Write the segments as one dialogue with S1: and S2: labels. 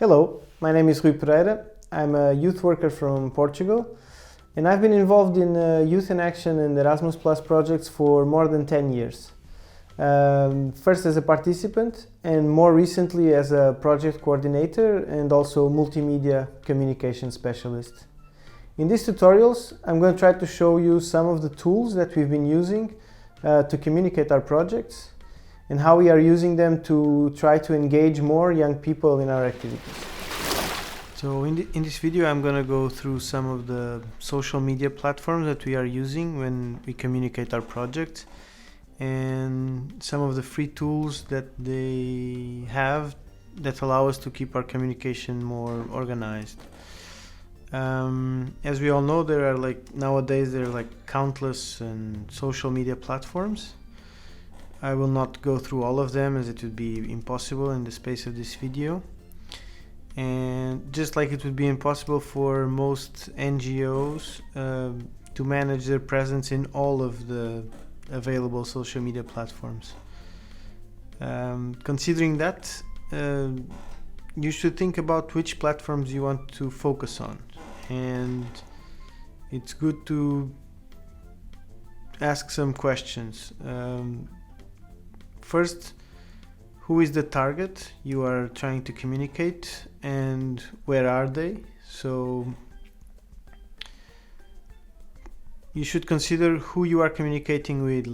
S1: Hello, my name is Rui Pereira. I'm a youth worker from Portugal, and I've been involved in Youth in Action and Erasmus Plus projects for more than 10 years. First as a participant, and more recently as a project coordinator and also multimedia communication specialist. In these tutorials, I'm going to try to show you some of the tools that we've been using to communicate our projects and how we are using them to try to engage more young people in our activities. So in this video, I'm going to go through some of the social media platforms that we are using when we communicate our project, and some of the free tools that they have that allow us to keep our communication more organized. As we all know, nowadays there are countless social media platforms. I will not go through all of them, as it would be impossible in the space of this video. And just like it would be impossible for most NGOs to manage their presence in all of the available social media platforms. Considering that, you should think about which platforms you want to focus on. And it's good to ask some questions. First, who is the target you are trying to communicate and where are they? So you should consider who you are communicating with.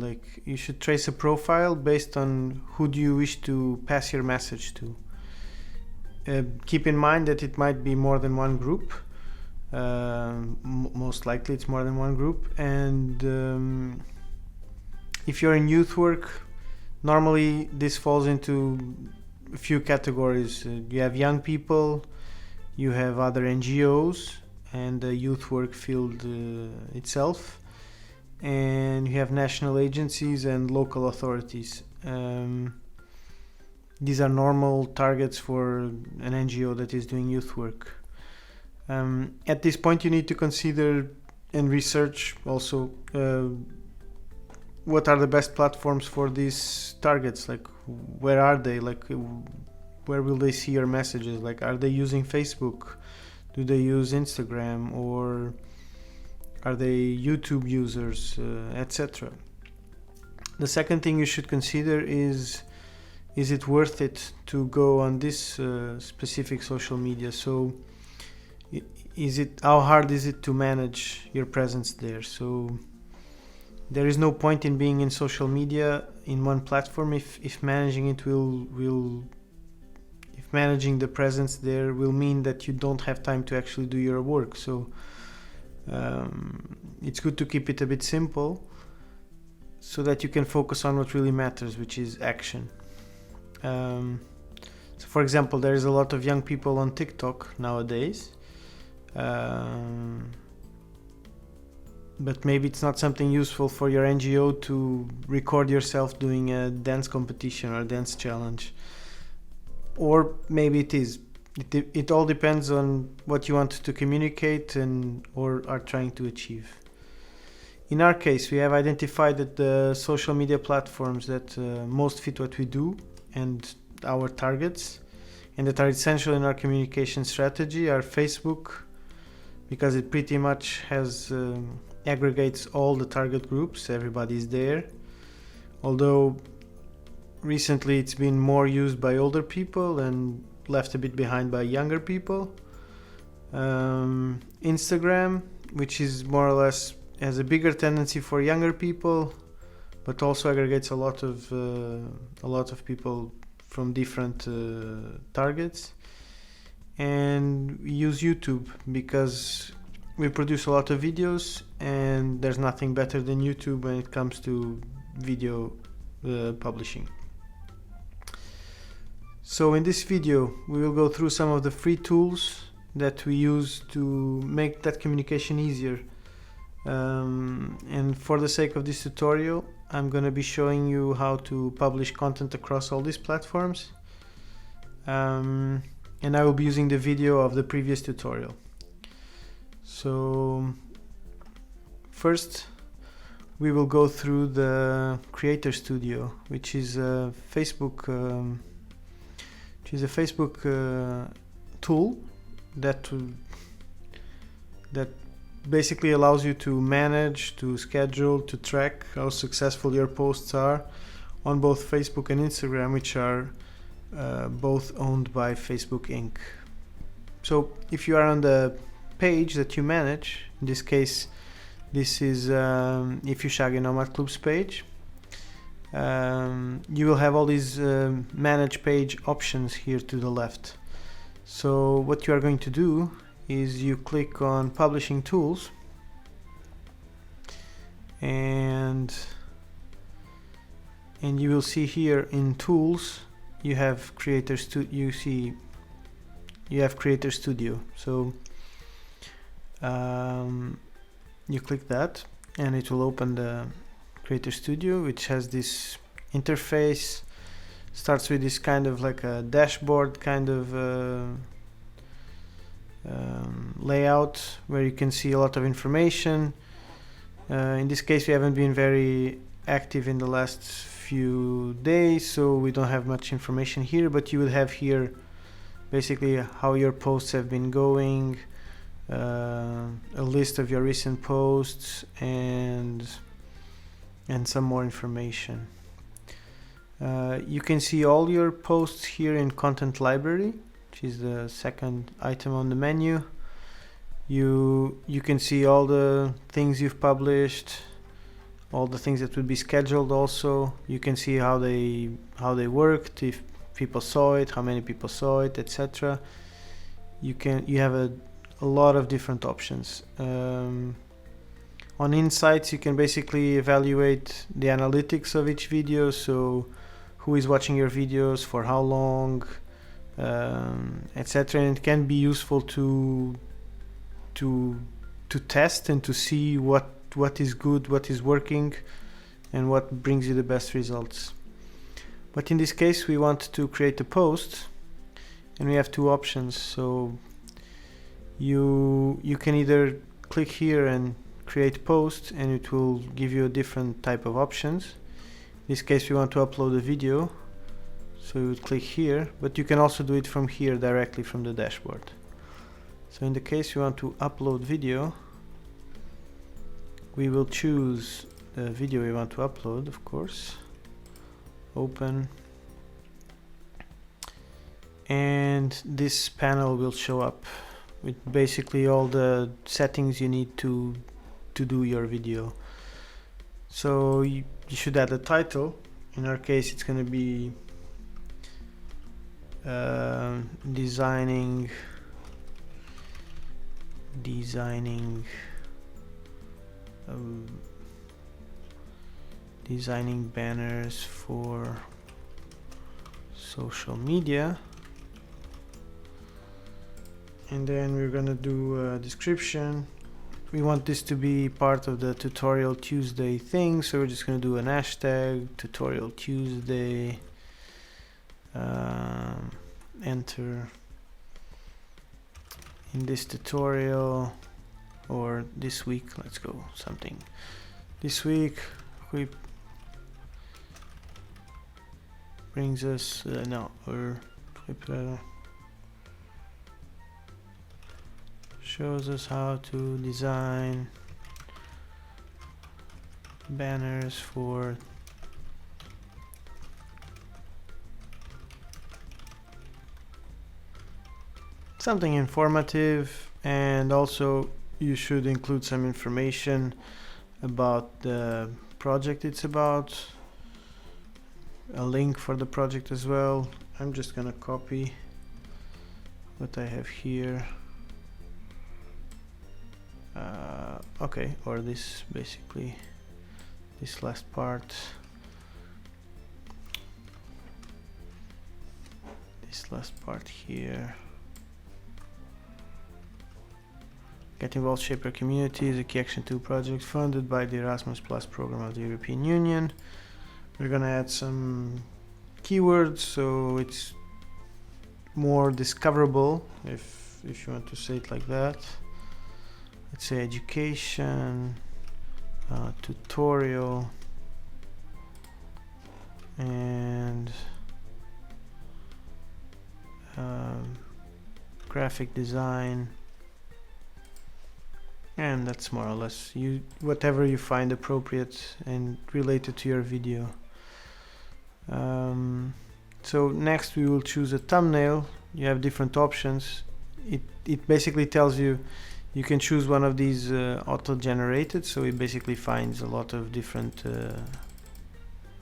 S1: You should trace a profile based on who do you wish to pass your message to. Keep in mind that it might be more than one group. Most likely it's more than one group. And if you're in youth work, normally this falls into a few categories. You have young people, you have other NGOs and the youth work field itself, and you have national agencies and local authorities. These are normal targets for an NGO that is doing youth work. At this point, you need to consider and research also what are the best platforms for these targets. Where are they? Where will they see your messages? Are they using Facebook? Do they use Instagram? Or are they YouTube users, etc.? The second thing you should consider is it worth it to go on this specific social media? So how hard is it to manage your presence there? So there is no point in being in social media in one platform if managing it if managing the presence there will mean that you don't have time to actually do your work. So it's good to keep it a bit simple so that you can focus on what really matters, which is action. So for example, there is a lot of young people on TikTok nowadays. But maybe it's not something useful for your NGO to record yourself doing a dance competition or a dance challenge. Or maybe it is. It all depends on what you want to communicate or are trying to achieve. In our case, we have identified that the social media platforms that most fit what we do and our targets, and that are essential in our communication strategy, are Facebook, because it pretty much aggregates all the target groups. Everybody's there, although recently it's been more used by older people and left a bit behind by younger people. Instagram, which is more or less has a bigger tendency for younger people, but also aggregates a lot of people from different targets. And we use YouTube because we produce a lot of videos, and there's nothing better than YouTube when it comes to video publishing. So in this video, we will go through some of the free tools that we use to make that communication easier. And for the sake of this tutorial, I'm going to be showing you how to publish content across all these platforms. And I will be using the video of the previous tutorial. So first we will go through the Creator Studio, which is a Facebook tool that basically allows you to manage, to schedule, to track how successful your posts are on both Facebook and Instagram, which are both owned by Facebook Inc. So if you are on the page that you manage, in this case this is Ifjúsági Nomád Klub's page, you will have all these manage page options here to the left. So what you are going to do is you click on publishing tools, and you will see here in tools you have Creator Studio. You have Creator Studio. So you click that and it will open the Creator Studio, which has this interface. Starts with this kind of like a dashboard kind of layout where you can see a lot of information. In this case we haven't been very active in the last few days, so we don't have much information here, but you will have here basically how your posts have been going, a list of your recent posts, and some more information. You can see all your posts here in Content Library, which is the second item on the menu. You can see all the things you've published, all the things that would be scheduled. Also, you can see how they worked, if people saw it, how many people saw it, etc. You have a lot of different options. On Insights, you can basically evaluate the analytics of each video, so who is watching your videos, for how long, etc. And it can be useful to test and to see what is good, what is working, and what brings you the best results. But in this case we want to create a post, and we have two options. So you can either click here and create post, and it will give you a different type of options. In this case we want to upload a video, so you would click here, but you can also do it from here directly from the dashboard. So in the case you want to upload video, we will choose the video we want to upload, of course. Open, and this panel will show up with basically all the settings you need to do your video. So you should add a title. In our case it's going to be designing banners for social media, and then we're gonna do a description. We want this to be part of the Tutorial Tuesday thing, so we're just gonna do an hashtag Tutorial Tuesday, enter in this tutorial, or this week, let's go something this week. We brings us shows us how to design banners for something informative, and also you should include some information about the project it's about, a link for the project as well. I'm just gonna copy what I have here. Okay, or this, basically this last part, here. Get involved, shape your community is a key action 2 project funded by the Erasmus Programme of the European Union. We're gonna add some keywords so it's more discoverable, if you want to say it like that. Let's say education, tutorial, graphic design, and that's more or less whatever you find appropriate and related to your video. So next we will choose a thumbnail. You have different options. It basically tells you can choose one of these auto-generated, so it basically finds a lot of different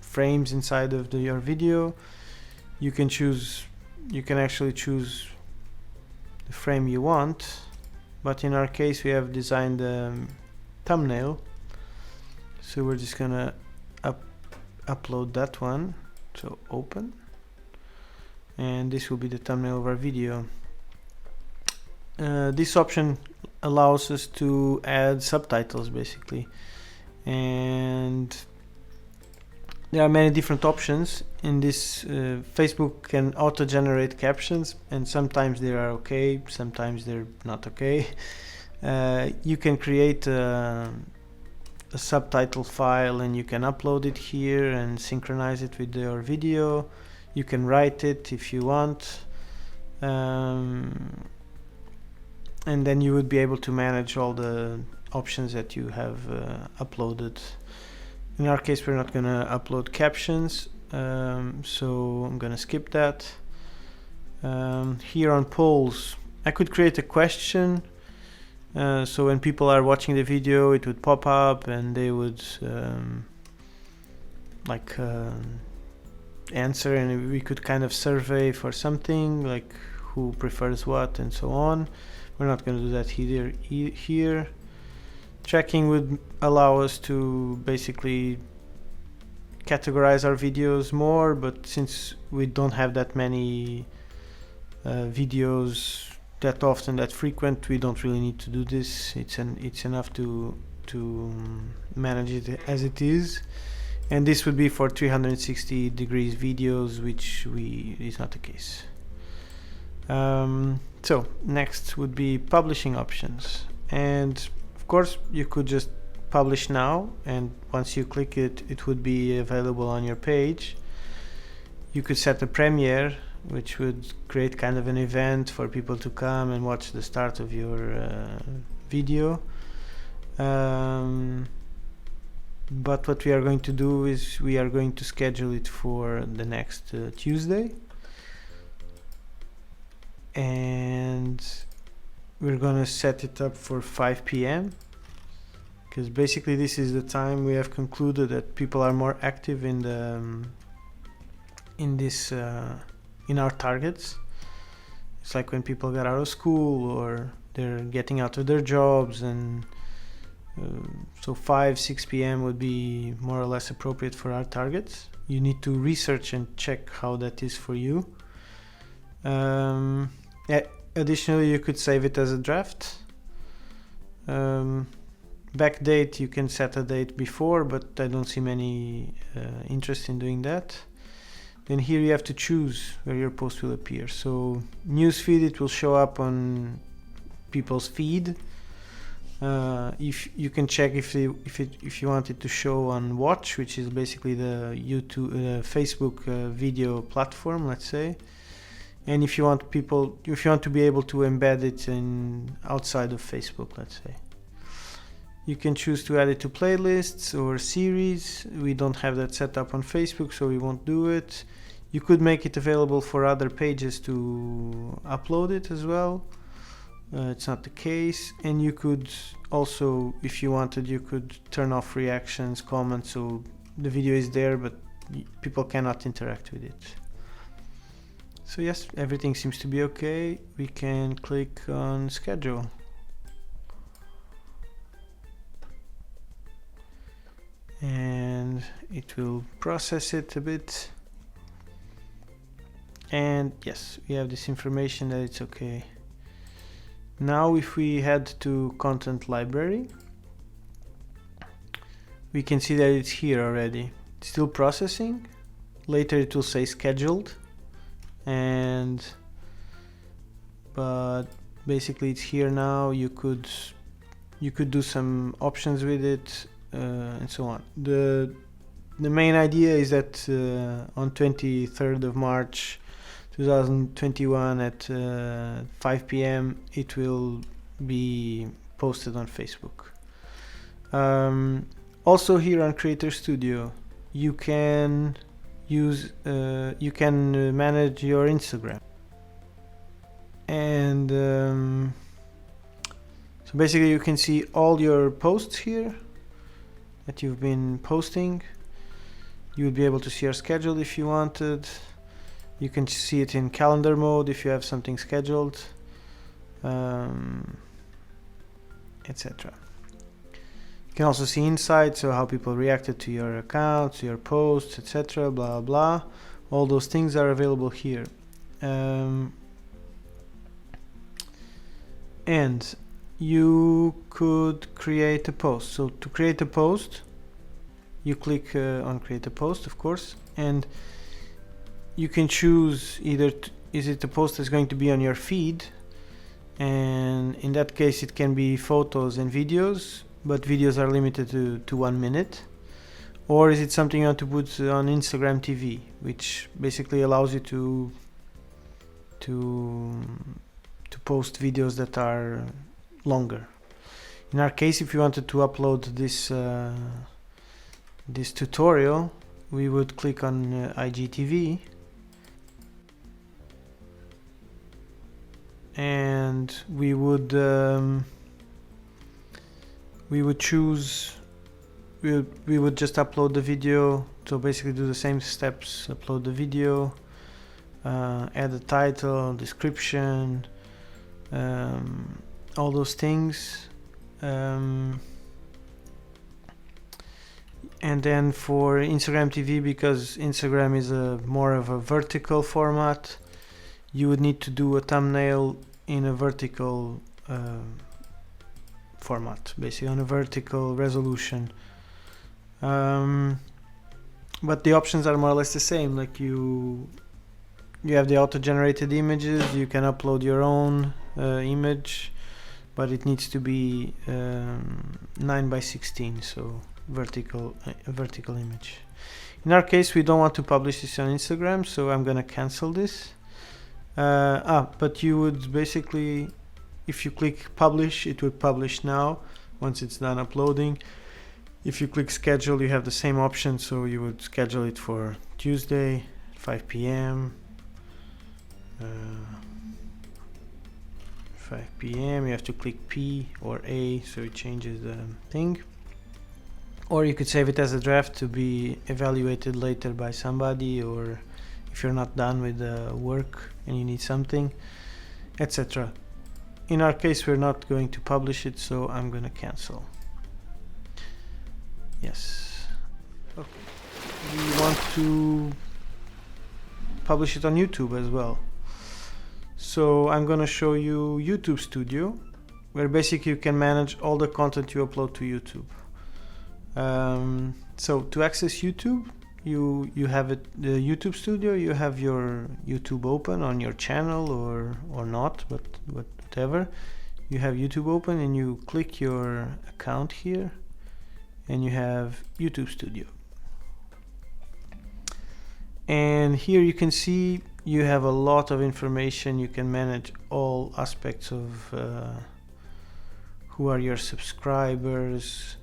S1: frames inside of your video. You can actually choose the frame you want, but in our case we have designed a thumbnail, so we're just gonna upload that one. So open, and this will be the thumbnail of our video. This option allows us to add subtitles basically, and there are many different options in this. Facebook can auto-generate captions, and sometimes they are okay, sometimes they're not okay. You can create a subtitle file and you can upload it here and synchronize it with your video. You can write it if you want, and then you would be able to manage all the options that you have uploaded. In our case, we're not going to upload captions, so I'm going to skip that. Here on polls, I could create a question, so when people are watching the video, it would pop up and they would answer, and we could kind of survey for something like who prefers what and so on. We're not going to do that here. Tracking would allow us to basically categorize our videos more, but since we don't have that many videos that often, that frequent, we don't really need to do this. It's enough to manage it as it is, and this would be for 360 degrees videos, which is not the case. So next would be publishing options, and of course you could just publish now, and once you click it, it would be available on your page. You could set a premiere, which would create kind of an event for people to come and watch the start of your video. But what we are going to do is we are going to schedule it for the next Tuesday, and we're gonna set it up for 5 p.m. because basically this is the time we have concluded that people are more active in our targets. It's like when people get out of school or they're getting out of their jobs, and so 6 p.m. would be more or less appropriate for our targets. You need to research and check how that is for you. Additionally, you could save it as a draft. Back date, you can set a date before, but I don't see many interest in doing that. Then here you have to choose where your post will appear. So newsfeed, it will show up on people's feed. If you can check if you want it to show on Watch, which is basically the Facebook video platform, let's say. And if you want to be able to embed it outside of Facebook, let's say. You can choose to add it to playlists or series. We don't have that set up on Facebook, so we won't do it. You could make it available for other pages to upload it as well. It's not the case. And you could also, if you wanted, you could turn off reactions, comments, so the video is there, but people cannot interact with it. So yes, everything seems to be okay. We can click on schedule. And it will process it a bit. And yes, we have this information that it's okay. Now if we head to content library, we can see that it's here already. It's still processing. Later it will say scheduled, but basically it's here now. You could do some options with it, and so on. The main idea is that on 23rd of March 2021 at 5 p.m. it will be posted on Facebook. Also here on Creator Studio you can manage your Instagram, and so basically you can see all your posts here that you've been posting. You would be able to see your schedule if you wanted. You can see it in calendar mode if you have something scheduled, etc. You can also see insights, so how people reacted to your accounts, your posts, etc. Blah blah. All those things are available here. And you could create a post. So to create a post, you click on create a post, of course, and you can choose either is it a post that's going to be on your feed, and in that case it can be photos and videos, but videos are limited to 1 minute, or is it something you want to put on Instagram TV, which basically allows you to post videos that are longer. In our case, if you wanted to upload this tutorial, we would click on IGTV, and we would choose, we would just upload the video. So basically do the same steps: upload the video, add the title, description, all those things, and then for Instagram TV, because Instagram is more of a vertical format, you would need to do a thumbnail in a vertical format, basically on a vertical resolution. But the options are more or less the same. Like you have the auto-generated images. You can upload your own image, but it needs to be 9:16, so vertical image. In our case, we don't want to publish this on Instagram, so I'm gonna cancel this. But you would basically, if you click publish, it would publish now once it's done uploading. If you click schedule, you have the same option, so you would schedule it for Tuesday 5 p.m. 5 p.m. You have to click P or A, so it changes the thing. Or you could save it as a draft to be evaluated later by somebody, or if you're not done with the work and you need something, etc. In our case, we're not going to publish it, so I'm gonna cancel. Yes. Okay. We want to publish it on YouTube as well. So I'm gonna show you YouTube Studio, where basically you can manage all the content you upload to YouTube. So to access YouTube, you have it, the YouTube Studio. You have your YouTube open on your channel or not, but whatever. You have YouTube open, and you click your account here, and you have YouTube Studio. And here you can see you have a lot of information. You can manage all aspects of who are your subscribers,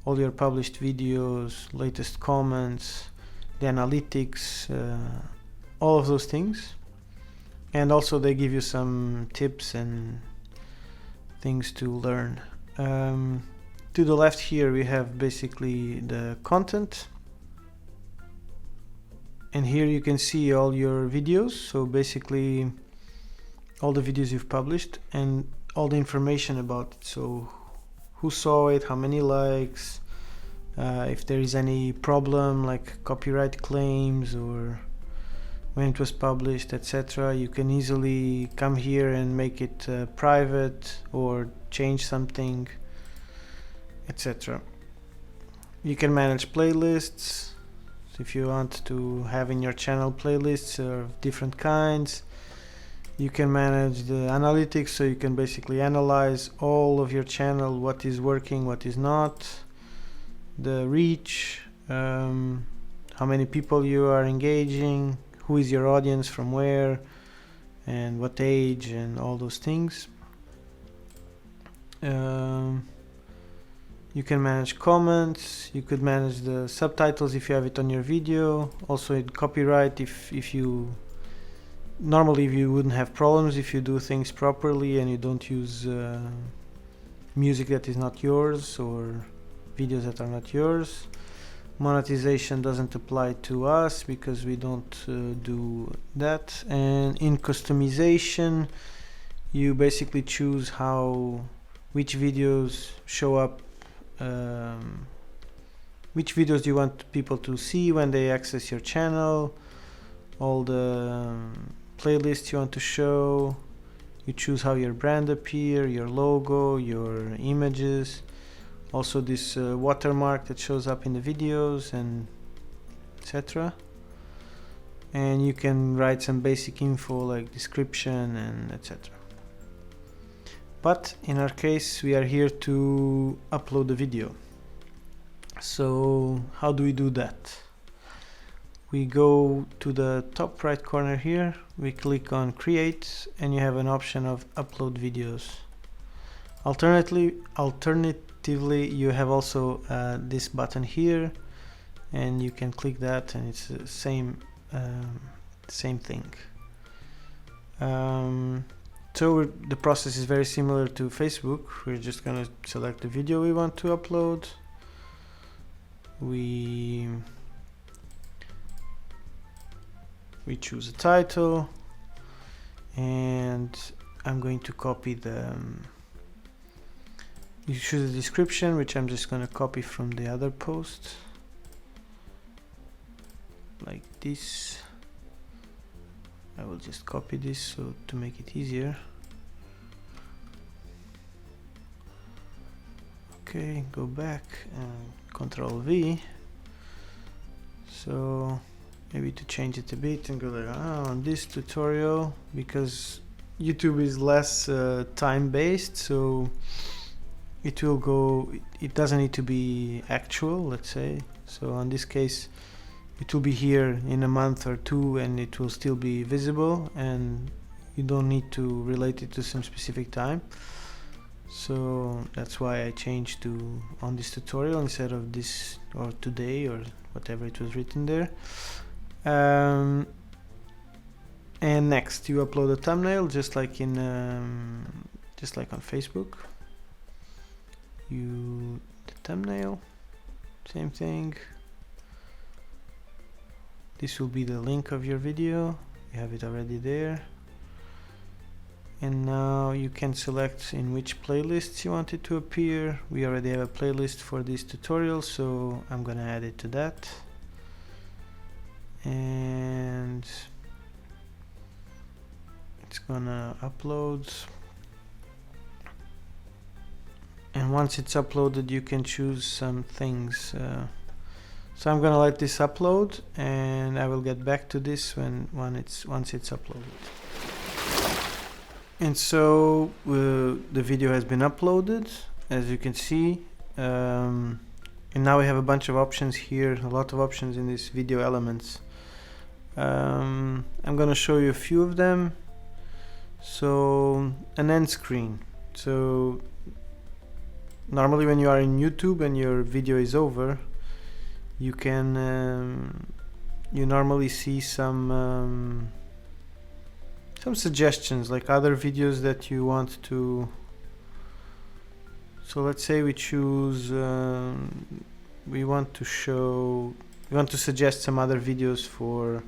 S1: all your published videos, latest comments, the analytics, all of those things. And also they give you some tips and things to learn. To the left here we have basically the content, and here you can see all your videos, so basically all the videos you've published and all the information about it. So who saw it, how many likes, if there is any problem like copyright claims or when it was published, etc. You can easily come here and make it private or change something, etc. You can manage playlists. So if you want to have in your channel playlists of different kinds, you can manage the analytics, so you can basically analyze all of your channel, what is working, what is not, the reach, how many people you are engaging, who is your audience, from where, and what age and all those things. You can manage comments, you could manage the subtitles if you have it on your video, also in copyright if you normally you wouldn't have problems if you do things properly and you don't use music that is not yours or videos that are not yours. Monetization doesn't apply to us because we don't do that. And in customization, you basically choose which videos show up, which videos do you want people to see when they access your channel, all the playlists you want to show. You choose how your brand appear, your logo, your images, also this watermark that shows up in the videos, and etc. And you can write some basic info like description and etc. But in our case, we are here to upload the video. So how do we do that? We go to the top right corner here, we click on create, and you have an option of upload videos. Alternatively, you have also this button here, and you can click that and it's the same thing. So the process is very similar to Facebook. We're just gonna select the video we want to upload. We choose a title, and I'm going to copy you choose a description, which I'm just going to copy from the other post like this. I will just copy this so to make it easier. Okay, go back and Control V. So maybe to change it a bit and go like, on this tutorial, because YouTube is less time based, so it doesn't need to be actual, let's say. So on this case, it will be here in a month or two and it will still be visible, and you don't need to relate it to some specific time. So that's why I changed to on this tutorial instead of this or today or whatever it was written there. And next you upload a thumbnail, just like on Facebook. The thumbnail, same thing. This will be the link of your video, you have it already there. And now you can select in which playlists you want it to appear. We already have a playlist for this tutorial, so I'm gonna add it to that. And it's gonna upload. And once it's uploaded, you can choose some things. So I'm gonna let this upload, and I will get back to this once it's uploaded. And so the video has been uploaded, as you can see, and now we have a bunch of options here, a lot of options in these video elements. I'm gonna show you a few of them. So an end screen. So normally when you are in YouTube and your video is over, you can you normally see some suggestions, like other videos that you want to. So let's say we choose we want to suggest some other videos for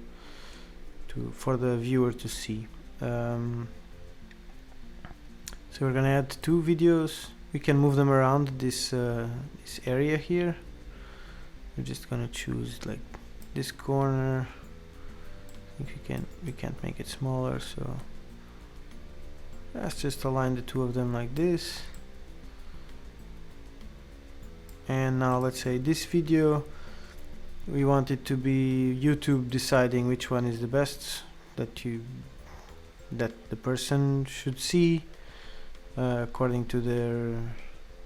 S1: the viewer to see. So we're gonna add 2 videos. We can move them around this area here. We're just gonna choose like this corner. I think we can't make it smaller, so let's just align the 2 of them like this. And now let's say this video, we want it to be YouTube deciding which one is the best that the person should see according to their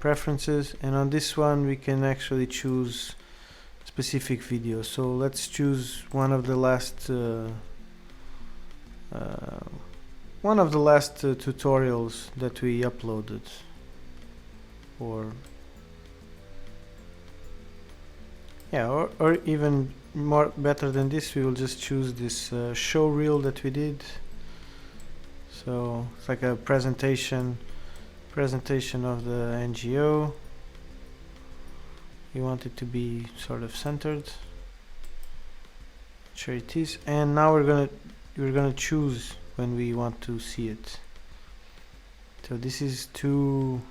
S1: preferences. And on this one we can actually choose specific videos. So let's choose one of the last one of the last tutorials that we uploaded, or even more better than this, we will just choose this show reel that we did. So it's like a presentation of the NGO. We want it to be sort of centered. Sure it is. And now we're gonna choose when we want to see it. So this is too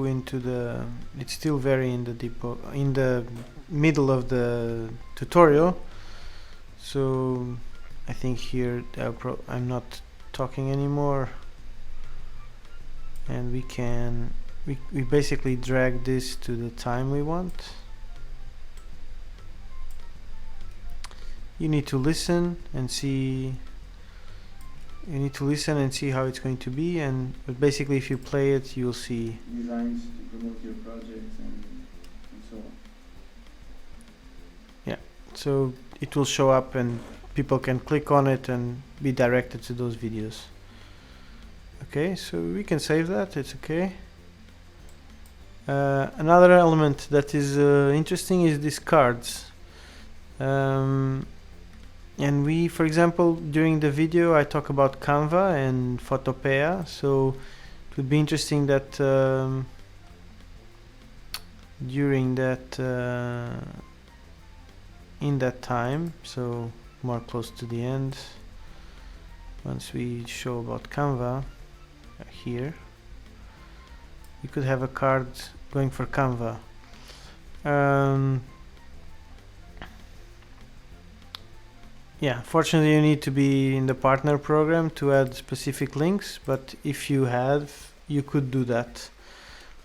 S1: into the, it's still very in the middle of the tutorial. So I think here I'm not talking anymore, and we basically drag this to the time we want. You need to listen and see how it's going to be, but basically if you play it, you'll see
S2: designs to promote your project and so on.
S1: Yeah, so it will show up and people can click on it and be directed to those videos. Okay, so we can save that, it's okay. Another element that is interesting is these cards. And we, for example, during the video I talk about Canva and Photopea, so it would be interesting that during that in that time, so more close to the end, once we show about Canva here, you could have a card going for Canva. Yeah, fortunately you need to be in the partner program to add specific links, but if you have, you could do that.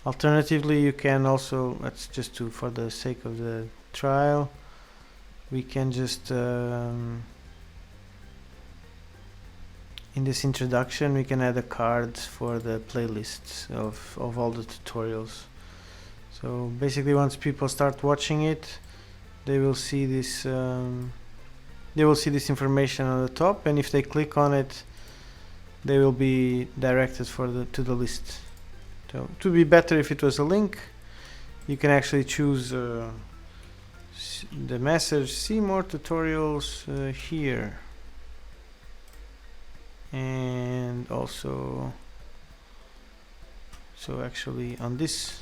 S1: Alternatively, you can also, let's just do for the sake of the trial, we can just in this introduction we can add a card for the playlists of all the tutorials. So basically once people start watching it, they will see this information on the top, and if they click on it, they will be directed to the list. So it would be better if it was a link. You can actually choose the message, see more tutorials here, and also, so actually on this,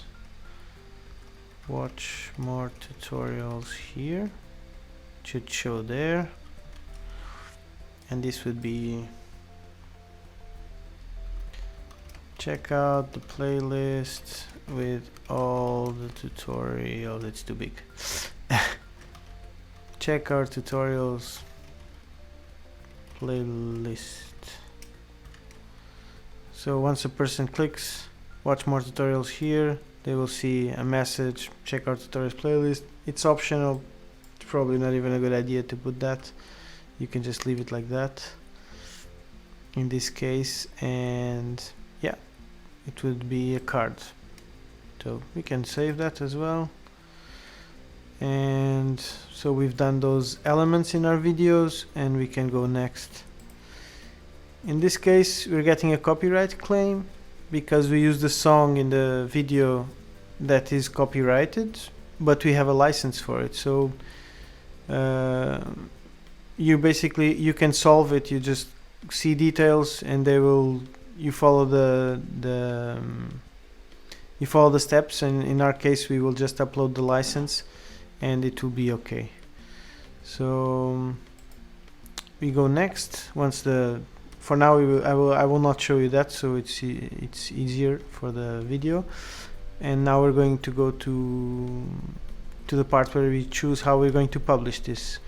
S1: watch more tutorials here, it should show there. And this would be, check out the playlist with all the tutorials. It's too big. Check our tutorials playlist. So once a person clicks watch more tutorials here, they will see a message, check our tutorials playlist. It's optional, it's probably not even a good idea to put that. You can just leave it like that in this case, and yeah, it would be a card. So we can save that as well. And so we've done those elements in our videos, and we can go next. In this case, we're getting a copyright claim because we use the song in the video that is copyrighted, but we have a license for it. So you can solve it. You just see details, and you follow the steps, and in our case we will just upload the license and it will be okay. So we go next. For now I will not show you that, so it's easier for the video. And now we're going to go to the part where we choose how we're going to publish this.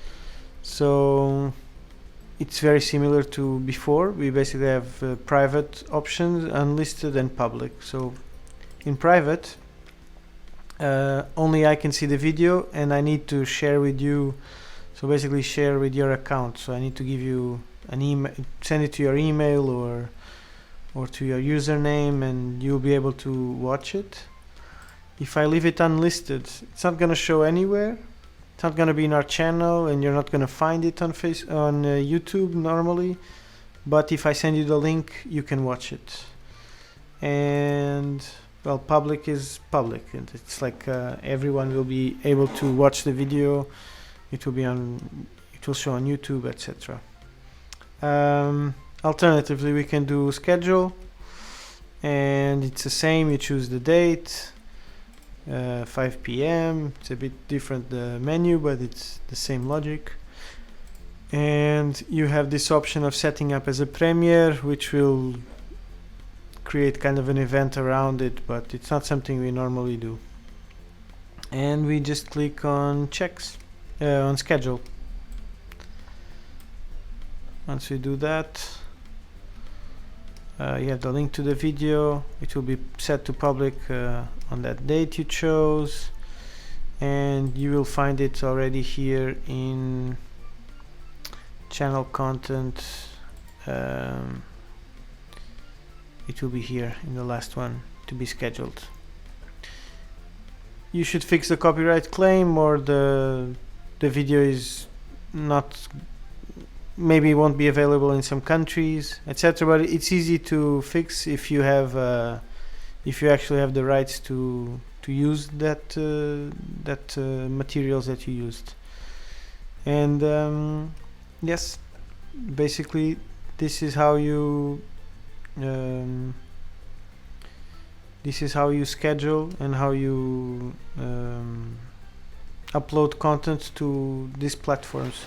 S1: So it's very similar to before. We basically have private options, unlisted, and public. So in private, only I can see the video, and I need to share with you. So basically share with your account. So I need to give you an email, send it to your email or to your username, and you'll be able to watch it. If I leave it unlisted, it's not going to show anywhere. It's not going to be in our channel, and you're not going to find it on YouTube normally. but if I send you the link, you can watch it. And well, public is public, and it's like everyone will be able to watch the video. It will show on YouTube, etc. Alternatively, we can do schedule, and it's the same. You choose the date, 5 p.m. It's a bit different, the menu, but it's the same logic. And you have this option of setting up as a premiere, which will create kind of an event around it, but it's not something we normally do. And we just click on on schedule. Once we do that, you have the link to the video. It will be set to public on that date you chose, and you will find it already here in channel content. It will be here in the last one, to be scheduled. You should fix the copyright claim, or the video is not, maybe won't be available in some countries, etc. But it's easy to fix if you have if you actually have the rights to use that materials that you used. And yes, basically this is how you schedule and how you upload content to these platforms.